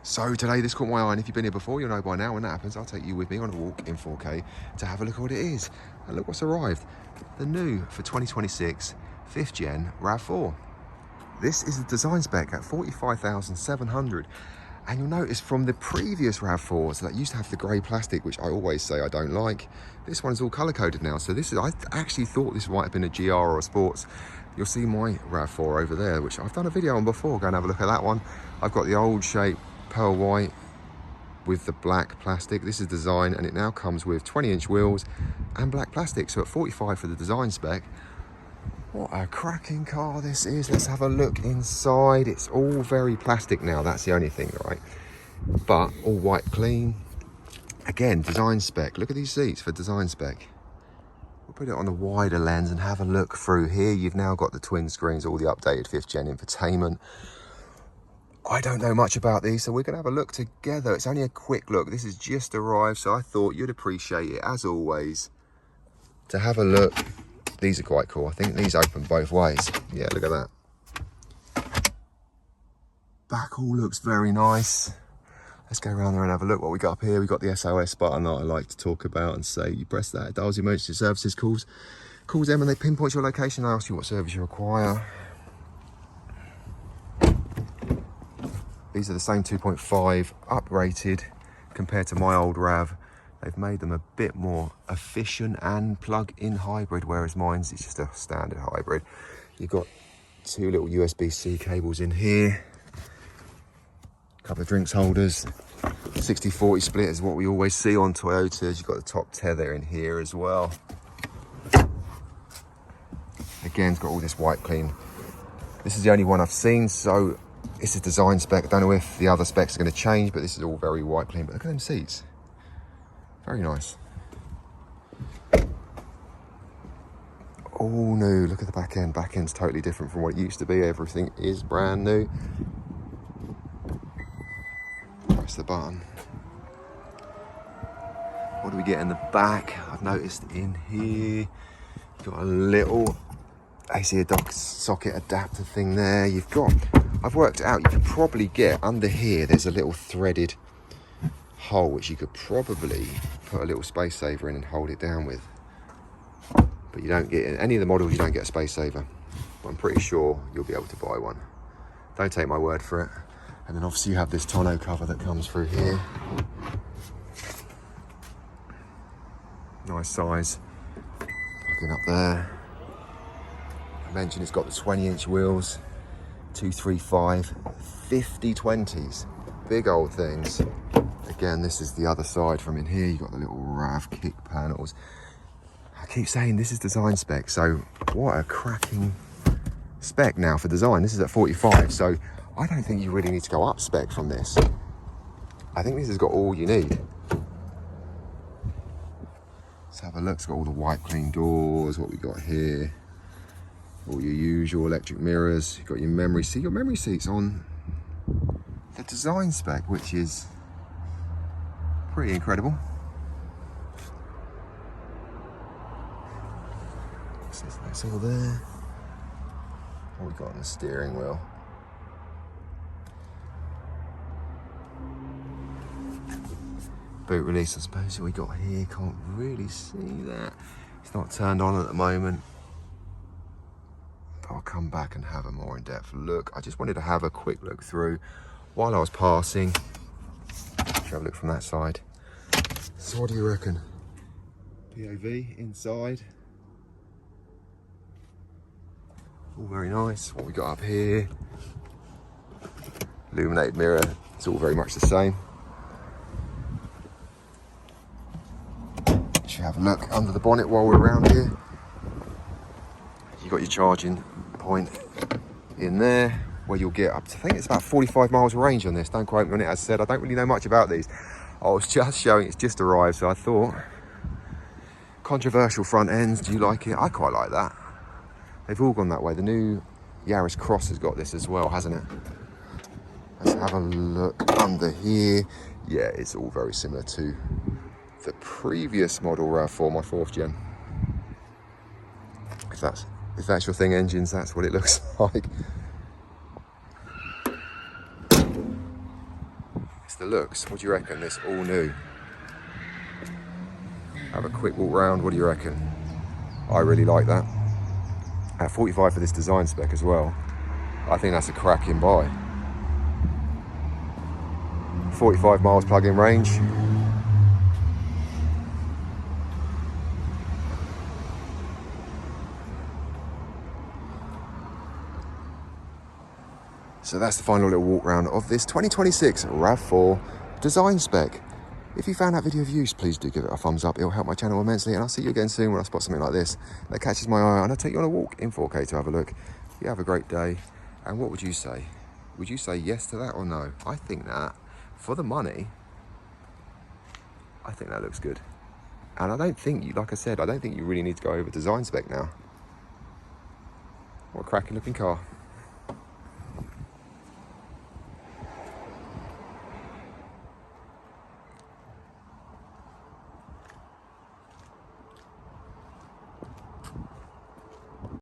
So today this caught my eye, and if you've been here before, you'll know by now when that happens, I'll take you with me on a walk in 4K to have a look at what it is. And look what's arrived. The new, for 2026, 5th gen RAV4. This is the design spec at 45,700. And you'll notice from the previous RAV4s that used to have the grey plastic, which I always say I don't like, this one's all colour-coded now. So this is, I actually thought this might have been a GR or a Sports. You'll see my RAV4 over there, which I've done a video on before. Go and have a look at that one. I've got the old shape pearl white with the black plastic. This is design, and it now comes with 20-inch wheels and black plastic. So at 45 for the design spec, what a cracking car this is. Let's have a look inside. It's all very plastic now, that's the only thing, right? But all white clean. Again, design spec. Look at these seats for design spec. We'll put it on the wider lens and have a look through here. You've now got the twin screens, all the updated 5th gen infotainment. I don't know much about these, so we're going to have a look together. It's only a quick look. This has just arrived, so I thought you'd appreciate it, as always, to have a look. These are quite cool. I think these open both ways. Yeah, look at that. Back all looks very nice. Let's go around there and have a look what we got up here. We got the SOS button that I like to talk about and say you press that, it dials emergency services, calls them, and they pinpoint your location. They ask you what service you require. These are the same 2.5 uprated compared to my old RAV. They've made them a bit more efficient and plug-in hybrid, whereas mine's it's just a standard hybrid. You've got two little USB-C cables in here, a couple of drinks holders. 60-40 split is what we always see on Toyotas. You've got the top tether in here as well. Again, it's got all this white clean. This is the only one I've seen, so it's a design spec. I don't know if the other specs are going to change, but this is all very white clean. But look at them seats. Very nice. All new. Look at the back end. Back end's totally different from what it used to be. Everything is brand new. Press the button. What do we get in the back? I've noticed in here, you've got a little AC dock socket adapter thing there. You've got, I've worked out, you could probably get under here, there's a little threaded hole which you could probably put a little space saver in and hold it down with. But you don't get, in any of the models you don't get a space saver. But I'm pretty sure you'll be able to buy one. Don't take my word for it. And then obviously you have this tonneau cover that comes through here. Nice size. Looking up there. I mentioned it's got the 20-inch wheels. 235, 50/20s. Big old things. Again, this is the other side from in here. You've got the little RAV kick panels. I keep saying this is design spec, so what a cracking spec now for design. This is at 45, so I don't think you really need to go up spec from this. I think this has got all you need. Let's have a look. It's got all the white clean doors. What we got here. All your usual electric mirrors. You've got your memory seat. Your memory seat's on the design spec, which is pretty incredible. That's all there. What we got on the steering wheel. Boot release, I suppose, we got here. Can't really see that. It's not turned on at the moment. But I'll come back and have a more in-depth look. I just wanted to have a quick look through while I was passing. Let's have a look from that side. So what do you reckon? POV inside. All very nice. What we got up here. Illuminated mirror. It's all very much the same. Should have a look under the bonnet while we're around here. You've got your charging point in there where you'll get up to, I think it's about 45 miles of range on this. Don't quote me on it. As I said, I don't really know much about these. I was just showing, it's just arrived, so I thought, controversial front ends, do you like it? I quite like that. They've all gone that way. The new Yaris Cross has got this as well, hasn't it? Let's have a look under here. Yeah, it's all very similar to the previous model RAV4, my 4th gen. If that's your thing, engines, that's what it looks like. likes the looks. What do you reckon? This all new. Have a quick walk round. What do you reckon? I really like that. At 45 for this design spec as well, I think that's a cracking buy. 45 miles plug-in range. So that's the final little walk round of this 2026 RAV4 design spec. If you found that video of use, please do give it a thumbs up. It'll help my channel immensely, and I'll see you again soon when I spot something like this that catches my eye, and I'll take you on a walk in 4K to have a look. You have a great day. And what would you say? Would you say yes to that or no? I think that, for the money, I think that looks good. And I don't think you, like I said, I don't think you really need to go over design spec now. What a cracking looking car.